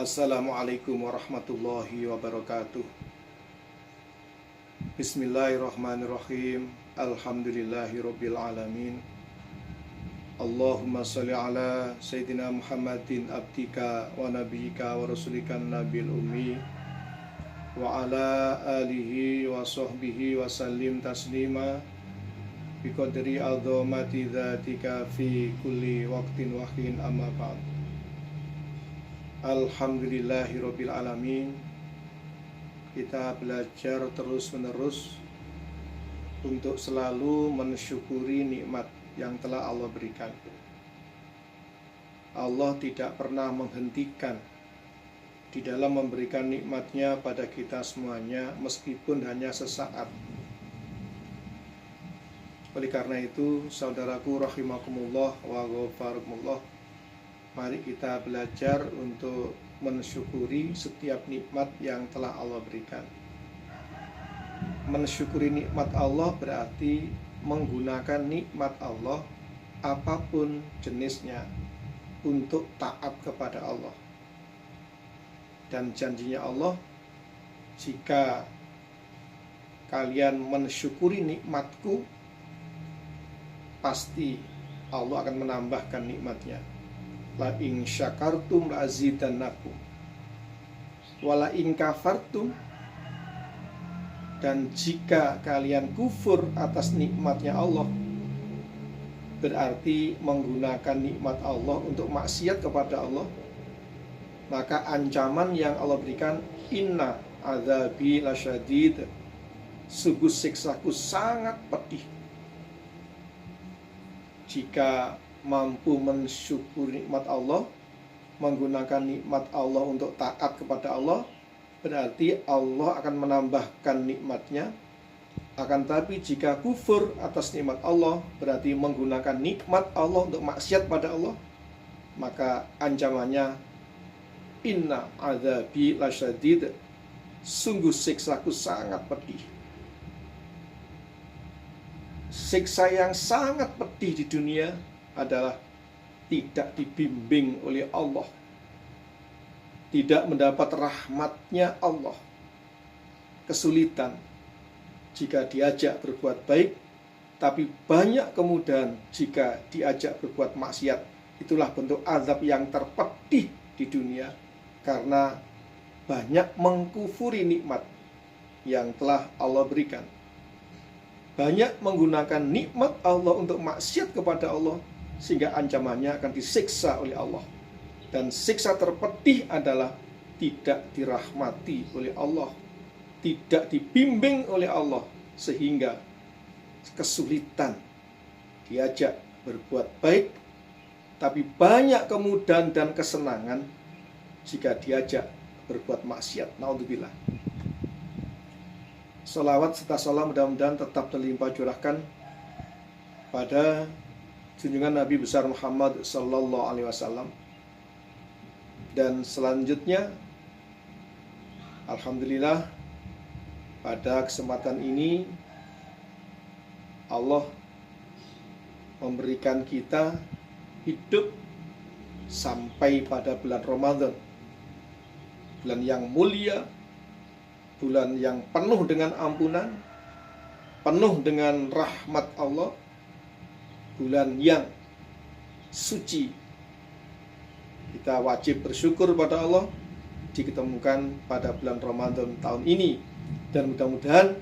Assalamualaikum warahmatullahi wabarakatuh. Bismillahirrahmanirrahim. Alhamdulillahirabbil alamin. Allahumma shalli ala sayyidina Muhammadin abdika wa nabiyyika wa rasulika nabil ummi wa ala alihi wa sahbihi wa sallim taslima biqadri azamati dzatika fi kulli waqtin wa hin amma ba'd. Alhamdulillahirabbil alamin. Kita belajar terus-menerus untuk selalu mensyukuri nikmat yang telah Allah berikan. Allah tidak pernah menghentikan di dalam memberikan nikmatnya pada kita semuanya, meskipun hanya sesaat. Oleh karena itu, saudaraku rahimakumullah wa ghafarakumullah, mari kita belajar untuk mensyukuri setiap nikmat yang telah Allah berikan. Mensyukuri nikmat Allah berarti menggunakan nikmat Allah apapun jenisnya untuk taat kepada Allah. Dan janjinya Allah, jika kalian mensyukuri nikmatku, pasti Allah akan menambahkan nikmatnya. La in syakartum la azidannakum wa la in kafartum, dan jika kalian kufur atas nikmatnya Allah, berarti menggunakan nikmat Allah untuk maksiat kepada Allah, maka ancaman yang Allah berikan, inna azabi lasyadid, sungguh siksaku sangat pedih. Jika mampu mensyukuri nikmat Allah, menggunakan nikmat Allah untuk taat kepada Allah, berarti Allah akan menambahkan nikmatnya. Akan tetapi jika kufur atas nikmat Allah, berarti menggunakan nikmat Allah untuk maksiat pada Allah, maka ancamannya inna adzabi lasyadid, sungguh siksaku sangat pedih. Siksa yang sangat pedih di dunia adalah tidak dibimbing oleh Allah, tidak mendapat rahmatnya Allah. Kesulitan jika diajak berbuat baik, tapi banyak kemudahan jika diajak berbuat maksiat. Itulah bentuk azab yang terpedih di dunia, karena banyak mengkufuri nikmat yang telah Allah berikan. Banyak menggunakan nikmat Allah untuk maksiat kepada Allah, sehingga ancamannya akan disiksa oleh Allah. Dan siksa terpedih adalah tidak dirahmati oleh Allah, tidak dibimbing oleh Allah, sehingga kesulitan diajak berbuat baik, tapi banyak kemudahan dan kesenangan jika diajak berbuat maksiat. Naudzubillah. Salawat serta salam mudah-mudahan tetap terlimpah curahkan pada junjungan Nabi besar Muhammad sallallahu alaihi wasallam. Dan selanjutnya, alhamdulillah, pada kesempatan ini Allah memberikan kita hidup sampai pada bulan Ramadan, bulan yang mulia, bulan yang penuh dengan ampunan, penuh dengan rahmat Allah, bulan yang suci. Kita wajib bersyukur pada Allah diketemukan pada bulan Ramadan tahun ini. Dan mudah-mudahan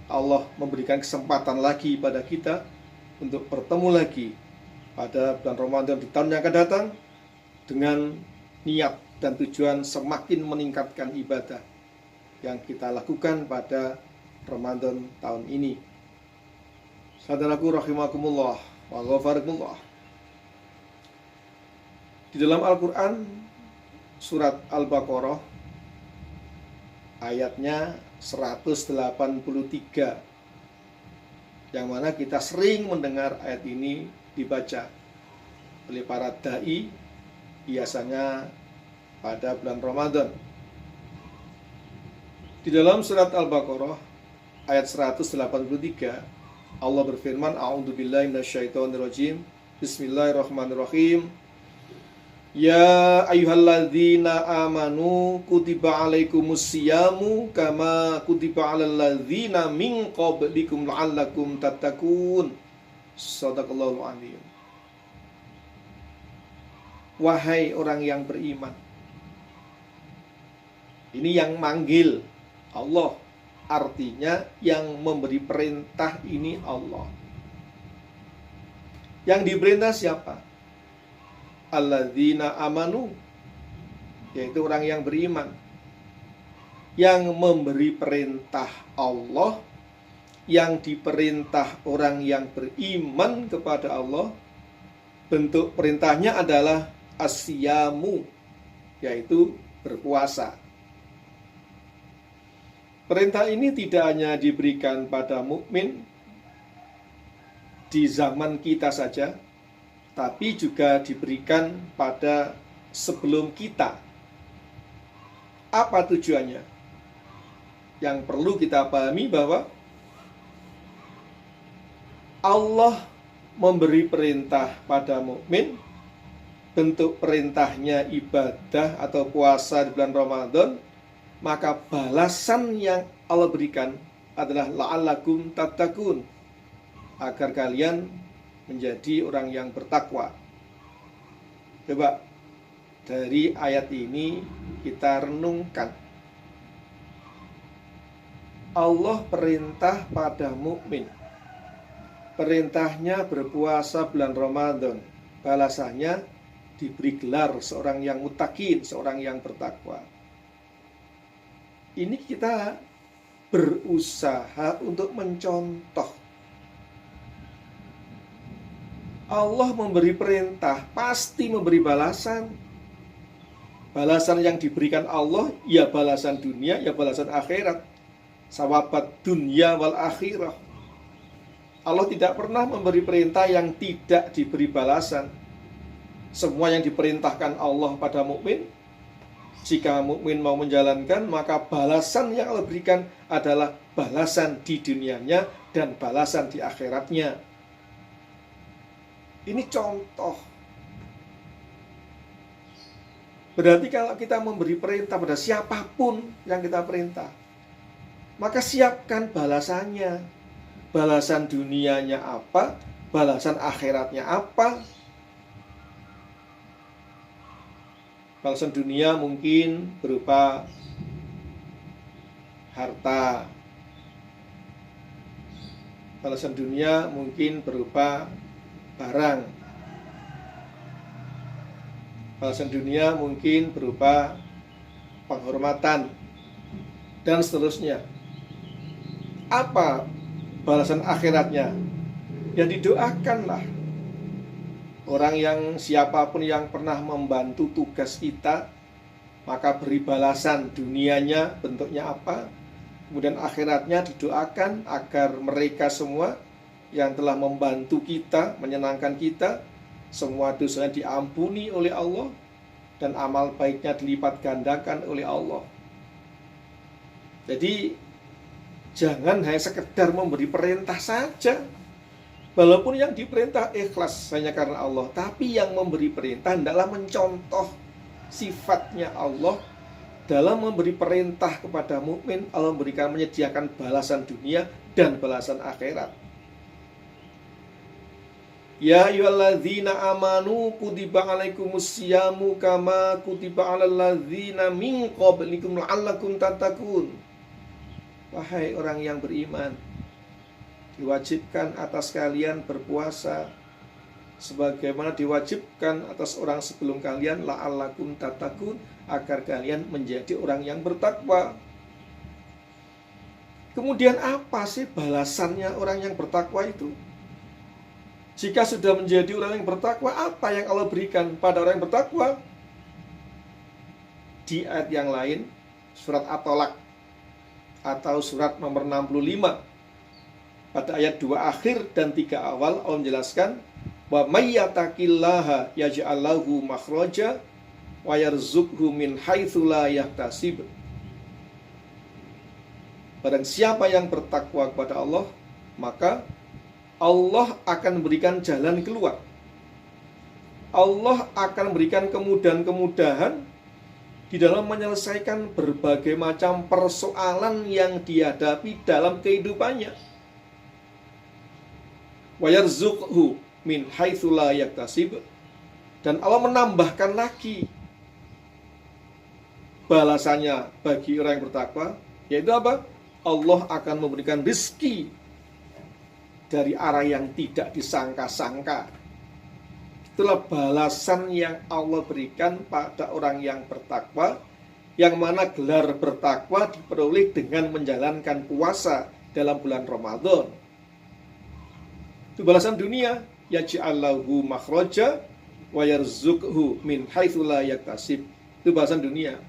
Allah memberikan kesempatan lagi pada kita untuk bertemu lagi pada bulan Ramadan di tahun yang akan datang, dengan niat dan tujuan semakin meningkatkan ibadah yang kita lakukan pada Ramadan tahun ini. Saudaraku rahimakumullah wa ghafarakumullah. Di dalam Al-Quran surat Al-Baqarah ayatnya 183, yang mana kita sering mendengar ayat ini dibaca oleh para da'i, biasanya pada bulan Ramadan. Di dalam surat Al-Baqarah ayat 183, Allah berfirman, a'udzubillahi minasyaitonirrajim, bismillahirrahmanirrahim, Ya ayyuhalladzina amanu kutiba alaikumusyamu kama kutiba alal ladzina min qablikum la'allakum tattaqun. Shadaqallahul azim. Wahai orang yang beriman. Ini yang manggil Allah. Artinya yang memberi perintah ini Allah. Yang diperintah siapa? Alladzina amanu, yaitu orang yang beriman. Yang memberi perintah Allah, yang diperintah orang yang beriman kepada Allah. Bentuk perintahnya adalah asyamu, yaitu berpuasa. Perintah ini tidak hanya diberikan pada mukmin di zaman kita saja, tapi juga diberikan pada sebelum kita. Apa tujuannya? Yang perlu kita pahami bahwa Allah memberi perintah pada mukmin, bentuk perintahnya ibadah atau puasa di bulan Ramadan, maka balasan yang Allah berikan adalah la'allakum tattaqun, agar kalian menjadi orang yang bertakwa. Coba dari ayat ini kita renungkan. Allah perintah pada mukmin. Perintahnya berpuasa bulan Ramadan. Balasannya diberi gelar seorang yang muttaqin, seorang yang bertakwa. Ini kita berusaha untuk mencontoh. Allah memberi perintah, pasti memberi balasan. Balasan yang diberikan Allah, ya balasan dunia, ya balasan akhirat. Sawabat dunia wal akhirah. Allah tidak pernah memberi perintah yang tidak diberi balasan. Semua yang diperintahkan Allah pada mukmin, jika mukmin mau menjalankan, maka balasan yang Allah berikan adalah balasan di dunianya dan balasan di akhiratnya. Ini contoh. Berarti kalau kita memberi perintah pada siapapun yang kita perintah, maka siapkan balasannya. Balasan dunianya apa? Balasan akhiratnya apa? Balasan dunia mungkin berupa harta. Balasan dunia mungkin berupa barang. Balasan dunia mungkin berupa penghormatan dan seterusnya. Apa balasan akhiratnya? Yang didoakanlah. Orang yang siapapun yang pernah membantu tugas kita, maka beri balasan dunianya bentuknya apa, kemudian akhiratnya didoakan agar mereka semua yang telah membantu kita, menyenangkan kita, semua dosanya diampuni oleh Allah dan amal baiknya dilipat gandakan oleh Allah. Jadi jangan hanya sekedar memberi perintah saja. Walaupun yang diperintah ikhlas hanya karena Allah, tapi yang memberi perintah hendaklah mencontoh sifatnya Allah dalam memberi perintah kepada mukmin. Allah memberikan, menyediakan balasan dunia dan balasan akhirat. Ya ayyuhalladzina amanu kutiba alaikumusyamu kama kutiba alal ladzina min qablikum la'allakum tattaqun. Wahai orang yang beriman, diwajibkan atas kalian berpuasa sebagaimana diwajibkan atas orang sebelum kalian, la'allakum tattaqun, agar kalian menjadi orang yang bertakwa. Kemudian apa sih balasannya orang yang bertakwa itu? Jika sudah menjadi orang yang bertakwa, apa yang Allah berikan pada orang yang bertakwa? Di ayat yang lain, surat At-Tolak atau surat nomor 65, pada ayat 2 akhir dan 3 awal, Allah menjelaskan, wa may yattaqillaha yaj'al lahu makhraja wa yarzuqhu min haitsu la yahtasib. Barang siapa yang bertakwa kepada Allah, maka Allah akan memberikan jalan keluar Allah akan memberikan kemudahan-kemudahan di dalam menyelesaikan berbagai macam persoalan yang dihadapi dalam kehidupannya. Wa yarzuqhu min haitsu la yaktasib. Dan Allah menambahkan lagi balasannya bagi orang yang bertakwa, yaitu apa? Allah akan memberikan rezeki dari arah yang tidak disangka-sangka. Itulah balasan yang Allah berikan pada orang yang bertakwa, yang mana gelar bertakwa diperoleh dengan menjalankan puasa dalam bulan Ramadan. Itu balasan dunia, yaj'allahu makhraja wa yarzuqhu min haitsu la yaktasib. Itu balasan dunia.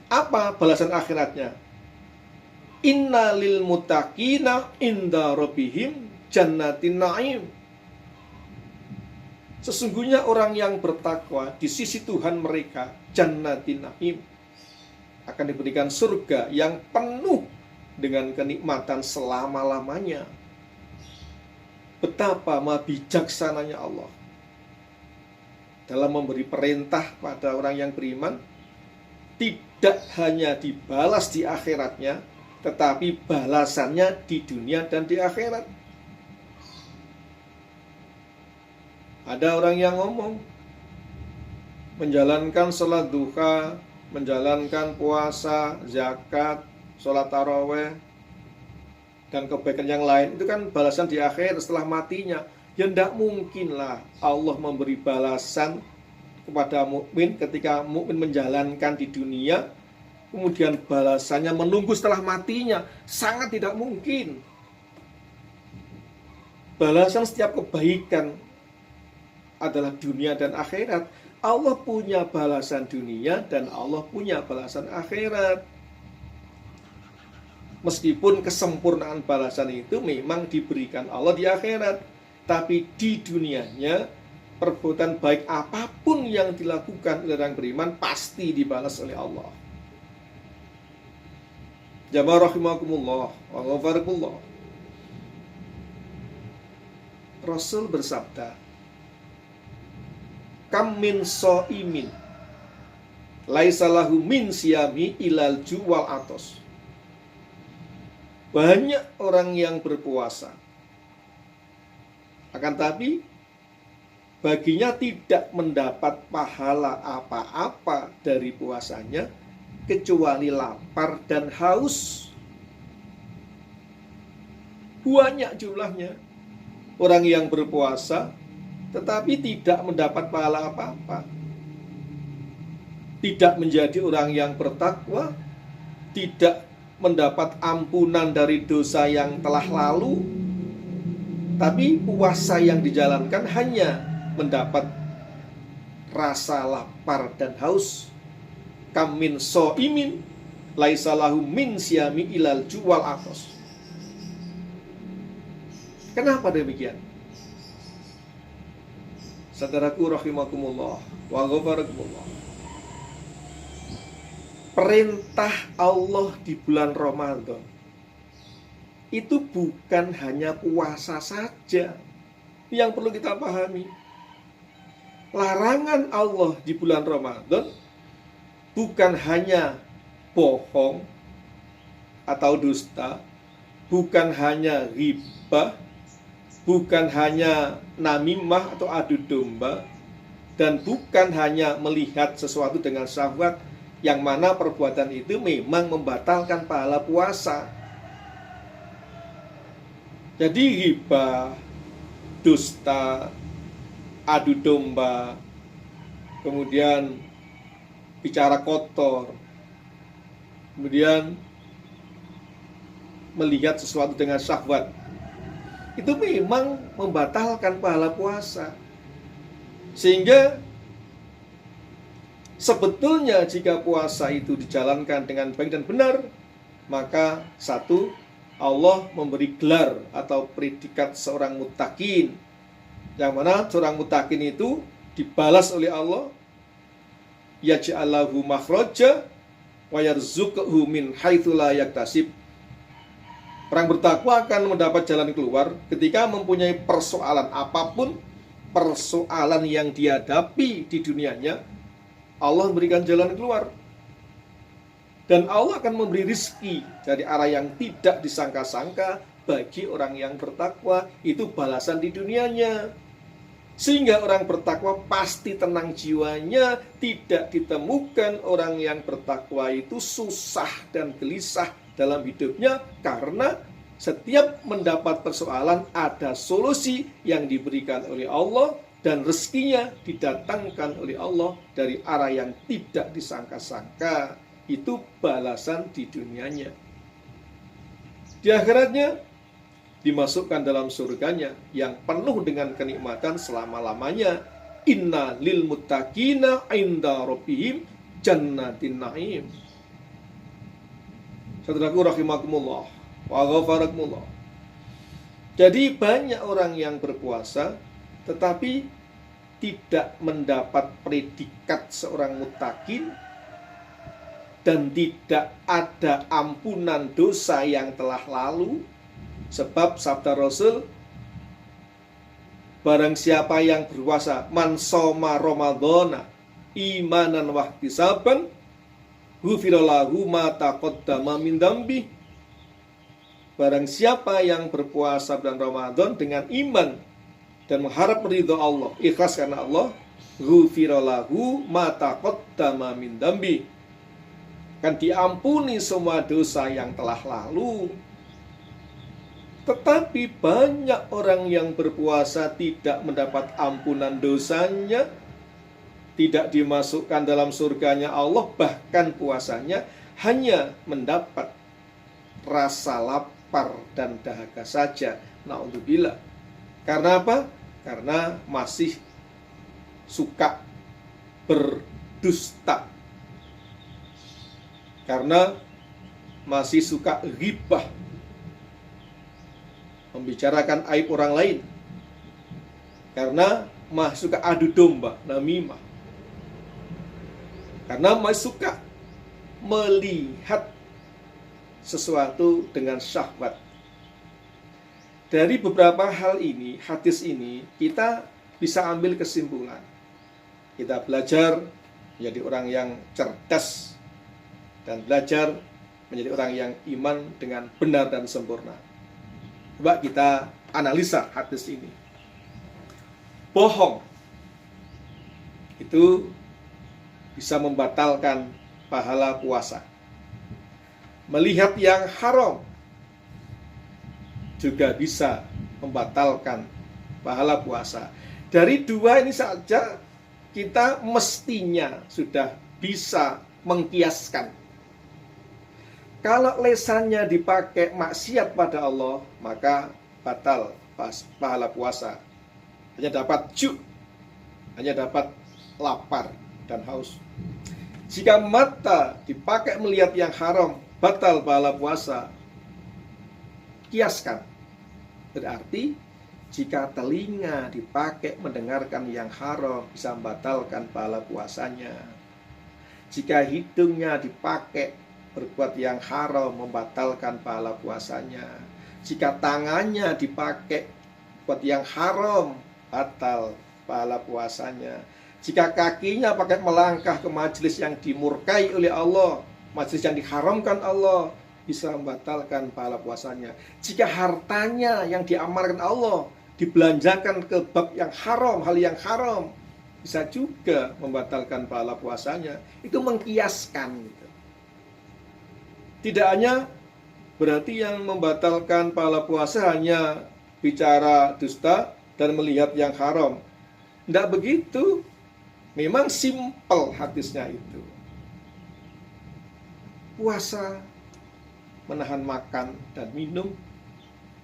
Apa balasan akhiratnya? Inna lil muttaqina inda rabbihim jannatin na'im. Sesungguhnya orang yang bertakwa di sisi Tuhan mereka, jannatin na'im, akan diberikan surga yang penuh dengan kenikmatan selama-lamanya. Betapa maha bijaksananya Allah dalam memberi perintah pada orang yang beriman, tidak hanya dibalas di akhiratnya, tetapi balasannya di dunia dan di akhirat. Ada orang yang ngomong menjalankan sholat duha, menjalankan puasa, zakat, sholat taraweh, dan kebaikan yang lain, itu kan balasan di akhir setelah matinya. Ya tidak mungkinlah Allah memberi balasan kepada mukmin ketika mukmin menjalankan di dunia, kemudian balasannya menunggu setelah matinya. Sangat tidak mungkin. Balasan setiap kebaikan adalah dunia dan akhirat. Allah punya balasan dunia dan Allah punya balasan akhirat. Meskipun kesempurnaan balasan itu memang diberikan Allah di akhirat, tapi di dunianya perbuatan baik apapun yang dilakukan oleh orang beriman pasti dibalas oleh Allah. Jamaah rahimakumullah wa ghafarakumullah. Rasul bersabda, kam min so'imin laisa lahu min siyami ilal juwal atos. Banyak orang yang berpuasa, akan tapi baginya tidak mendapat pahala apa-apa dari puasanya kecuali lapar dan haus. Banyak jumlahnya orang yang berpuasa tetapi tidak mendapat pahala apa-apa, tidak menjadi orang yang bertakwa, tidak mendapat ampunan dari dosa yang telah lalu, tapi puasa yang dijalankan hanya mendapat rasa lapar dan haus. Kam min so'imin laisa lahu min siyami ilal juwal atos. Kenapa demikian? Saudaraku rahimakumullah wa ghafarakumullah. Perintah Allah di bulan Ramadan itu bukan hanya puasa saja yang perlu kita pahami. Larangan Allah di bulan Ramadan bukan hanya bohong atau dusta, bukan hanya ghibah, bukan hanya namimah atau adu domba, dan bukan hanya melihat sesuatu dengan syahwat, yang mana perbuatan itu memang membatalkan pahala puasa. Jadi ghibah, dusta, adu domba, kemudian bicara kotor, kemudian melihat sesuatu dengan syahwat, itu memang membatalkan pahala puasa. Sehingga sebetulnya jika puasa itu dijalankan dengan baik dan benar, maka satu, Allah memberi gelar atau predikat seorang muttaqin, yang mana seorang muttaqin itu dibalas oleh Allah, yaj'allahu makhraja wa yarzuqhu min haitsu la yaktasib. Orang bertakwa akan mendapat jalan keluar ketika mempunyai persoalan apapun, persoalan yang dihadapi di dunianya, Allah memberikan jalan keluar. Dan Allah akan memberi rizki dari arah yang tidak disangka-sangka bagi orang yang bertakwa. Itu balasan di dunianya. Sehingga orang bertakwa pasti tenang jiwanya. Tidak ditemukan orang yang bertakwa itu susah dan gelisah dalam hidupnya, karena setiap mendapat persoalan ada solusi yang diberikan oleh Allah, dan rezekinya didatangkan oleh Allah dari arah yang tidak disangka-sangka. Itu balasan di dunianya. Di akhiratnya dimasukkan dalam surganya yang penuh dengan kenikmatan selama-lamanya. Inna lil muttaqina inda rabbihim jannatin na'im. Saudaraku rahimakumullah wa ghafarakumullah. Jadi banyak orang yang berpuasa tetapi tidak mendapat predikat seorang muttaqin, dan tidak ada ampunan dosa yang telah lalu. Sebab sabda Rasul, barang siapa yang berpuasa, man shoma ramadhana imanan wahtisaban ghufira lahu ma taqaddama min dambi. Barang siapa yang berpuasa bulan Ramadan dengan iman dan mengharap ridho Allah, ikhlas karena Allah, ghufira lahu ma taqaddama min dambi, akan diampuni semua dosa yang telah lalu. Tetapi banyak orang yang berpuasa tidak mendapat ampunan dosanya, tidak dimasukkan dalam surganya Allah, bahkan puasanya hanya mendapat rasa lapar dan dahaga saja. Na'udzubillah. Karena apa? Karena masih suka berdusta, karena masih suka ghibah, membicarakan aib orang lain, karena masih suka adu domba, namimah, karena masih suka melihat sesuatu dengan syahwat. Dari beberapa hal ini, hadis ini, kita bisa ambil kesimpulan. Kita belajar menjadi orang yang cerdas dan belajar menjadi orang yang iman dengan benar dan sempurna. Coba kita analisa hadis ini. Bohong itu bisa membatalkan pahala puasa. Melihat yang haram juga bisa membatalkan pahala puasa. Dari dua ini saja kita mestinya sudah bisa mengkiaskan. Kalau lesannya dipakai maksiat pada Allah, maka batal pahala puasa. Hanya dapat hanya dapat lapar dan haus. Jika mata dipakai melihat yang haram, batal pahala puasa. Kiaskan. Berarti jika telinga dipakai mendengarkan yang haram, bisa membatalkan pahala puasanya. Jika hidungnya dipakai berbuat yang haram, membatalkan pahala puasanya. Jika tangannya dipakai buat yang haram, batal pahala puasanya. Jika kakinya pakai melangkah ke majelis yang dimurkai oleh Allah, majelis yang diharamkan Allah, bisa membatalkan pahala puasanya. Jika hartanya yang diamarkan Allah dibelanjakan ke bab yang haram, hal yang haram, bisa juga membatalkan pahala puasanya. Itu mengkiaskan. Tidak hanya berarti yang membatalkan pahala puasa hanya bicara dusta dan melihat yang haram. Tidak begitu. Memang simpel hadisnya itu. Puasa menahan makan dan minum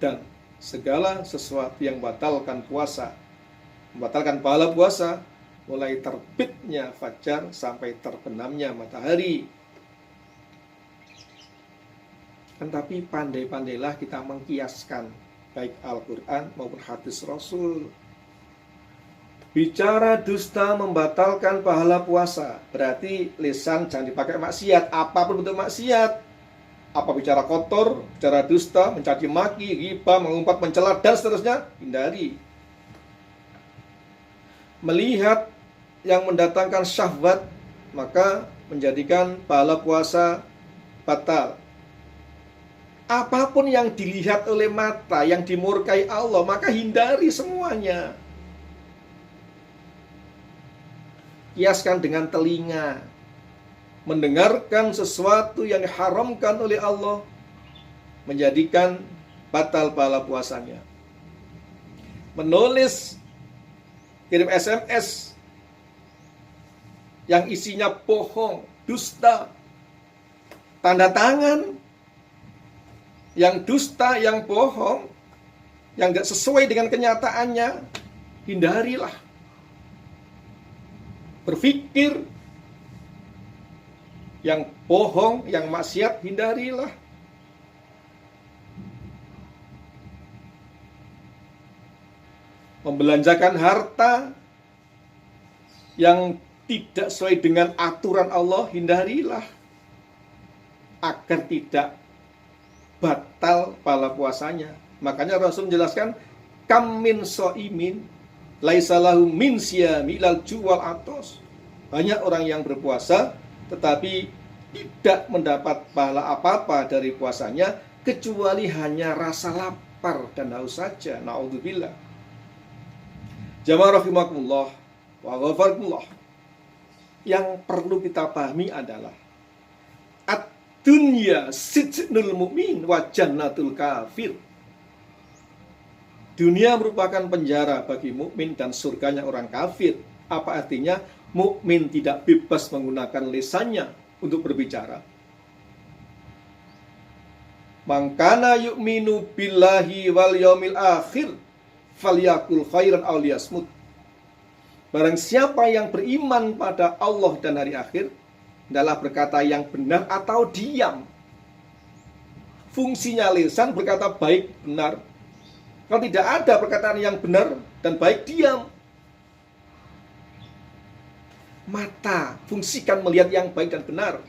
dan segala sesuatu yang membatalkan puasa, membatalkan pahala puasa, mulai terbitnya fajar sampai terbenamnya matahari. Tetapi pandai-pandailah kita mengkiaskan baik Al-Quran maupun hadis Rasul. Bicara dusta membatalkan pahala puasa, berarti lisan jangan dipakai maksiat, apapun bentuk maksiat. Apa bicara kotor, bicara dusta, mencaci maki, ghibah, mengumpat, mencela, dan seterusnya, hindari. melihat yang mendatangkan syahwat, maka menjadikan pahala puasa batal. Apapun yang dilihat oleh mata, yang dimurkai Allah, maka hindari semuanya. Kiaskan dengan telinga, mendengarkan sesuatu yang diharamkan oleh Allah, menjadikan batal pahala puasanya. Menulis, kirim SMS yang isinya bohong, dusta, tanda tangan yang dusta, yang bohong, yang gak sesuai dengan kenyataannya, hindarilah. Berpikir yang bohong, yang maksiat, hindarilah. Membelanjakan harta yang tidak sesuai dengan aturan Allah, hindarilah, agar tidak batal pahala puasanya. Makanya Rasul menjelaskan, kam min so'imin laisa lahu min siyami ilal juwal atos. Banyak orang yang berpuasa tetapi tidak mendapat pahala apa-apa dari puasanya kecuali hanya rasa lapar dan haus saja. Na'udzubillah. Jamaah rahimakumullah wa ghafarkumullah. Yang perlu kita pahami adalah dunya sijnul mu'min wa jannatul kafir. Dunia merupakan penjara bagi mukmin dan surganya orang kafir. Apa artinya? Mukmin tidak bebas menggunakan lisannya untuk berbicara. Man kana yu'minu billahi wal yaumil akhir falyakul khairan aw liyasmut. Barang siapa yang beriman pada Allah dan hari akhir, adalah berkata yang benar atau diam. Fungsinya lisan berkata baik, benar. Kalau tidak ada perkataan yang benar dan baik, diam. Mata fungsikan melihat yang baik dan benar.